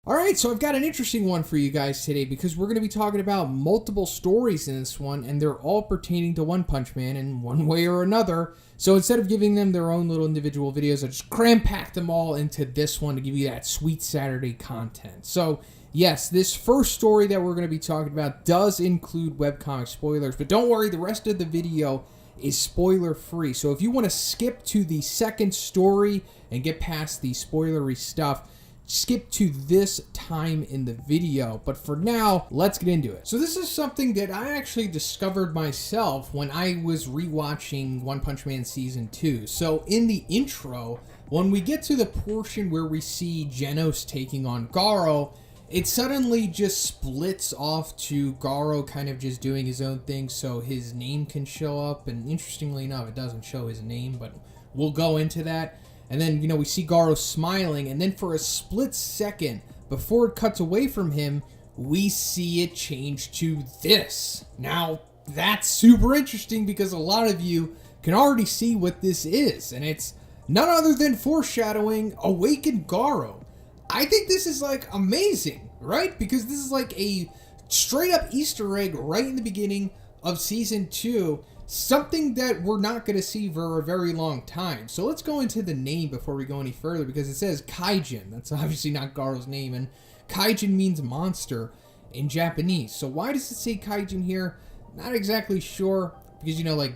Alright, so I've got an interesting one for you guys today because we're going to be talking about multiple stories in this one, and they're all pertaining to One Punch Man in one way or another. So instead of giving them their own little individual videos, I just cram-packed them all into this one to give you that sweet Saturday content. So yes, this first story that we're going to be talking about does include webcomic spoilers, but don't worry, the rest of the video is spoiler-free. So if you want to skip to the second story and get past the spoilery stuff, skip to this time in the video. But for now, let's get into it. So this is something that I actually discovered myself when I was rewatching One Punch Man Season 2. So in the intro, when we get to the portion where we see Genos taking on Garo, it suddenly just splits off to Garo kind of just doing his own thing so his name can show up. And interestingly enough, it doesn't show his name, but we'll go into that. And then, we see Garo smiling, and then for a split second, before it cuts away from him, we see it change to this. Now, that's super interesting because a lot of you can already see what this is, and it's none other than foreshadowing Awakened Garo. I think this is, amazing, right? Because this is a straight-up Easter egg right in the beginning of Season 2, something that we're not going to see for a very long time. So let's go into the name before we go any further, because it says Kaijin. That's obviously not Garo's name, and Kaijin means monster in Japanese. So why does it say Kaijin here? Not exactly sure, because,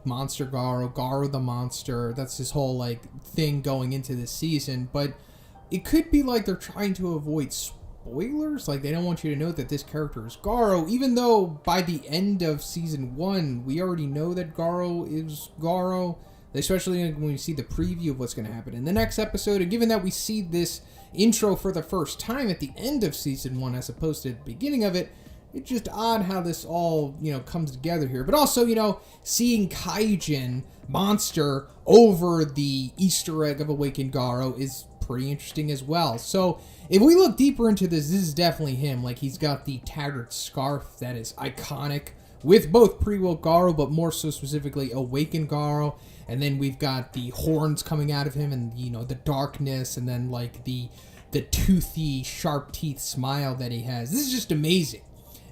Monster Garo, Garo the Monster, that's this whole, thing going into this season, but it could be they're trying to avoid spoilers, they don't want you to know that this character is Garo, even though by the end of Season 1, we already know that Garo is Garo, especially when we see the preview of what's going to happen in the next episode, and given that we see this intro for the first time at the end of Season 1 as opposed to the beginning of it, it's just odd how this all, comes together here. But also, seeing Kaijin, monster, over the Easter egg of Awakened Garo is pretty interesting as well. So if we look deeper into this is definitely him. He's got the tattered scarf that is iconic with both pre-Woke Garo, but more so specifically Awakened Garo. And then we've got the horns coming out of him, and the darkness, and then the toothy, sharp teeth smile that he has. This is just amazing.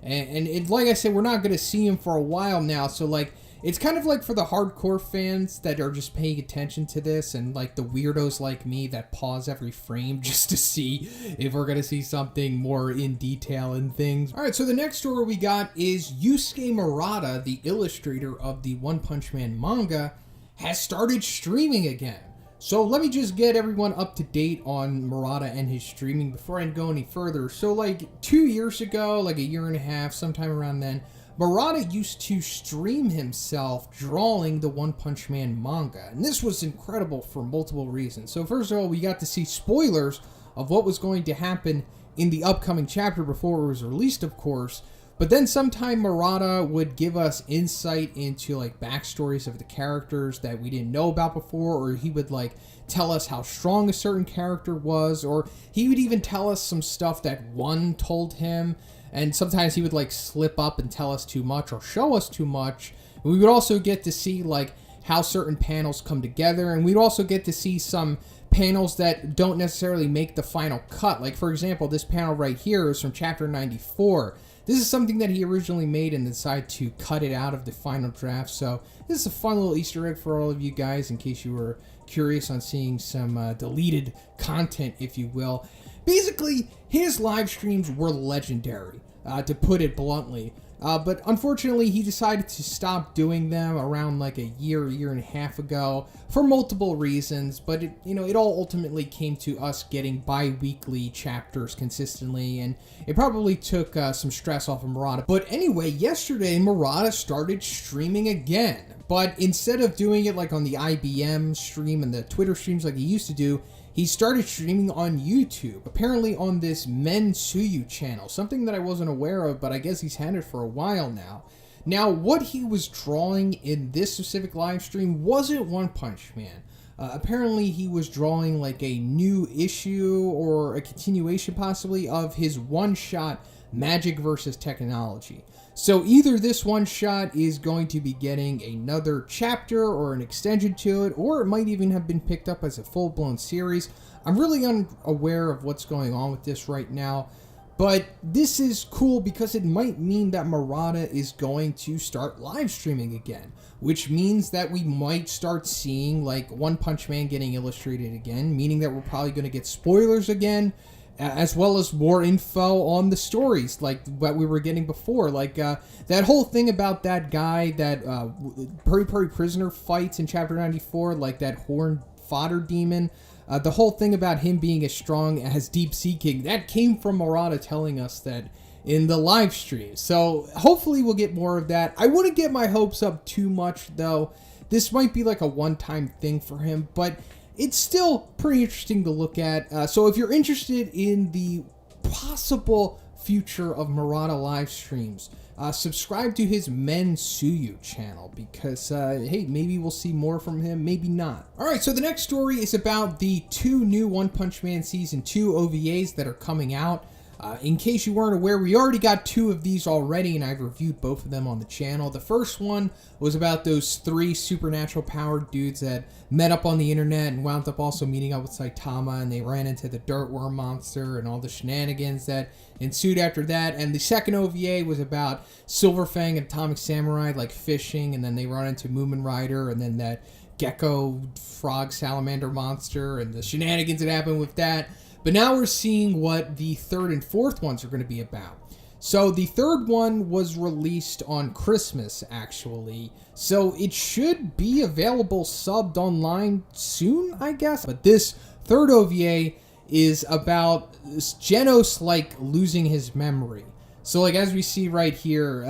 And it, like I said, we're not going to see him for a while now, so it's kind of for the hardcore fans that are just paying attention to this, and the weirdos like me that pause every frame just to see if we're going to see something more in detail and things. Alright, so the next story we got is Yusuke Murata, the illustrator of the One Punch Man manga, has started streaming again. So let me just get everyone up to date on Murata and his streaming before I go any further. So 2 years ago, a year and a half, sometime around then, Murata used to stream himself drawing the One Punch Man manga, and this was incredible for multiple reasons. So first of all, we got to see spoilers of what was going to happen in the upcoming chapter before it was released, of course, but then sometime Murata would give us insight into backstories of the characters that we didn't know about before, or he would tell us how strong a certain character was, or he would even tell us some stuff that One told him. And sometimes he would slip up and tell us too much or show us too much. We would also get to see how certain panels come together, and we'd also get to see some panels that don't necessarily make the final cut. For example, this panel right here is from chapter 94. This is something that he originally made and decided to cut it out of the final draft. So this is a fun little Easter egg for all of you guys in case you were curious on seeing some deleted content, if you will. Basically, his live streams were legendary, to put it bluntly. But unfortunately, he decided to stop doing them around a year and a half ago for multiple reasons. But it all ultimately came to us getting bi-weekly chapters consistently, and it probably took some stress off of Murata. But anyway, yesterday Murata started streaming again. But instead of doing it on the IBM stream and the Twitter streams like he used to do, he started streaming on YouTube, apparently on this Men Suyu channel, something that I wasn't aware of, but I guess he's had it for a while now. Now, what he was drawing in this specific live stream wasn't One Punch Man. Apparently, he was drawing a new issue or a continuation possibly of his one-shot magic versus technology. So either this one-shot is going to be getting another chapter or an extension to it, or it might even have been picked up as a full-blown series. I'm really unaware of what's going on with this right now, but this is cool because it might mean that Murata is going to start live streaming again, which means that we might start seeing like One Punch Man getting illustrated again, meaning that we're probably going to get spoilers again, as well as more info on the stories like what we were getting before. Like that whole thing about that guy that Puri Puri Prisoner fights in Chapter 94, like that horned fodder demon. The whole thing about him being as strong as Deep Sea King, that came from Murata telling us that in the live stream. So hopefully we'll get more of that. I wouldn't get my hopes up too much though. This might be like a one-time thing for him, but it's still pretty interesting to look at. So if you're interested in the possible future of Murata live streams, subscribe to his Men Suyu channel because, hey, maybe we'll see more from him, maybe not. Alright, so the next story is about the 2 new One Punch Man Season 2 OVAs that are coming out. In case you weren't aware, we already got 2 of these already, and I've reviewed both of them on the channel. The first one was about those 3 supernatural powered dudes that met up on the internet and wound up also meeting up with Saitama, and they ran into the dirt worm monster and all the shenanigans that ensued after that. And the second OVA was about Silverfang and Atomic Samurai, like fishing, and then they run into Moomin Rider, and then that gecko frog salamander monster, and the shenanigans that happened with that. But now we're seeing what the third and fourth ones are going to be about. So the third one was released on Christmas, actually. So it should be available subbed online soon, I guess. But this third OVA is about Genos, like, losing his memory. So, like, as we see right here,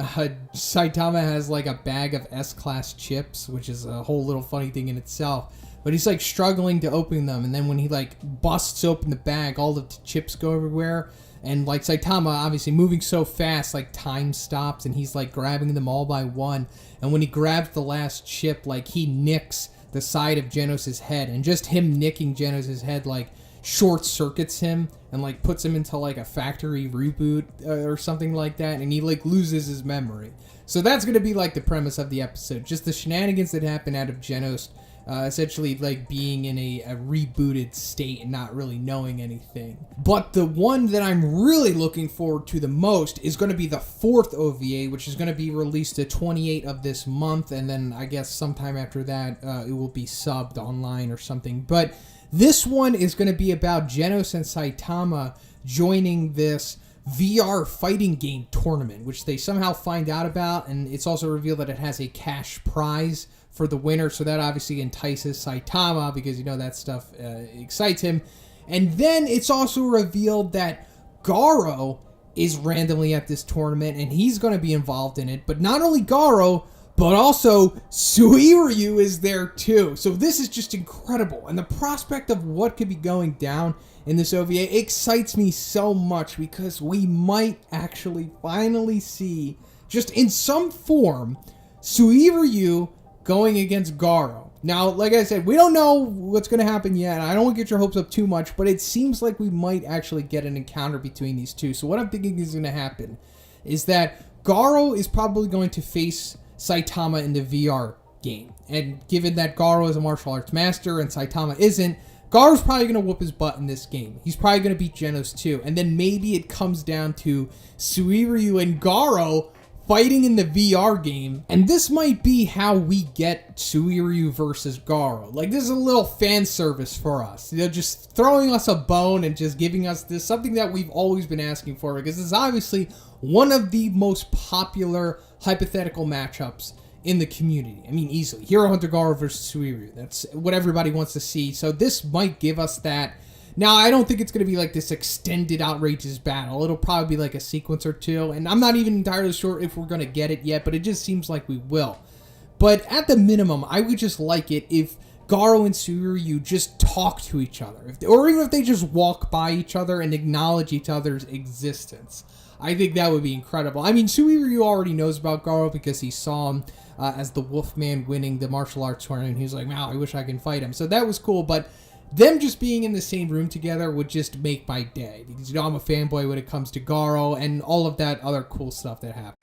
Saitama has, like, a bag of S-Class chips, which is a whole little funny thing in itself. But he's, like, struggling to open them, and then when he, like, busts open the bag, all the chips go everywhere. And, like, Saitama, obviously, moving so fast, like, time stops, and he's, like, grabbing them all by one. And when he grabs the last chip, like, he nicks the side of Genos' head. And just him nicking Genos' head, like, short-circuits him and, like, puts him into, like, a factory reboot or something like that. And he, like, loses his memory. So that's going to be, like, the premise of the episode. Just the shenanigans that happen out of Genos essentially like being in a rebooted state and not really knowing anything. But the one that I'm really looking forward to the most is going to be the fourth OVA, which is going to be released the 28th of this month, and then I guess sometime after that it will be subbed online or something. But this one is going to be about Genos and Saitama joining this VR fighting game tournament, which they somehow find out about, and it's also revealed that it has a cash prize for the winner, so that obviously entices Saitama because, you know, that stuff excites him. And then it's also revealed that Garo is randomly at this tournament, and he's going to be involved in it. But not only Garo, but also Suiryu is there too. So this is just incredible, and the prospect of what could be going down in this OVA excites me so much because we might actually finally see, just in some form, Suiryu going against Garo. Now, like I said, we don't know what's going to happen yet. I don't want to get your hopes up too much, but it seems like we might actually get an encounter between these two. So what I'm thinking is going to happen is that Garo is probably going to face Saitama in the VR game. And given that Garo is a martial arts master and Saitama isn't, Garo's probably going to whoop his butt in this game. He's probably going to beat Genos too. And then maybe it comes down to Suiryu and Garo fighting in the VR game, and this might be how we get Suiryu versus Garo. Like, this is a little fan service for us. You know, just throwing us a bone and just giving us this, something that we've always been asking for, because it's obviously one of the most popular hypothetical matchups in the community. I mean, easily. Hero Hunter Garo versus Suiryu. That's what everybody wants to see, so this might give us that. Now, I don't think it's going to be like this extended, outrageous battle. It'll probably be like a sequence or two, and I'm not even entirely sure if we're going to get it yet, but it just seems like we will. But at the minimum, I would just like it if Garo and Suiryu just talk to each other, or even if they just walk by each other and acknowledge each other's existence. I think that would be incredible. I mean, Suiryu already knows about Garo because he saw him as the Wolfman winning the martial arts tournament. He was like, wow, I wish I can fight him. So that was cool, but them just being in the same room together would just make my day. Because, you know, I'm a fanboy when it comes to Garo and all of that other cool stuff that happens.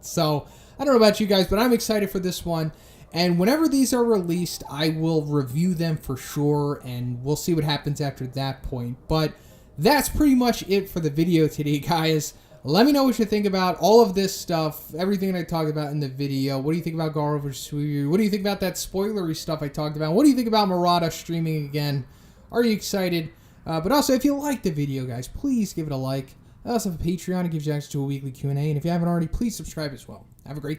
So I don't know about you guys, but I'm excited for this one. And whenever these are released, I will review them for sure, and we'll see what happens after that point. But that's pretty much it for the video today, guys. Let me know what you think about all of this stuff, everything that I talked about in the video. What do you think about Garo vs. Suyu? What do you think about that spoilery stuff I talked about? What do you think about Murata streaming again? Are you excited? But also, if you liked the video, guys, please give it a like. I also have a Patreon. It gives you access to a weekly Q&A. And if you haven't already, please subscribe as well. Have a great day.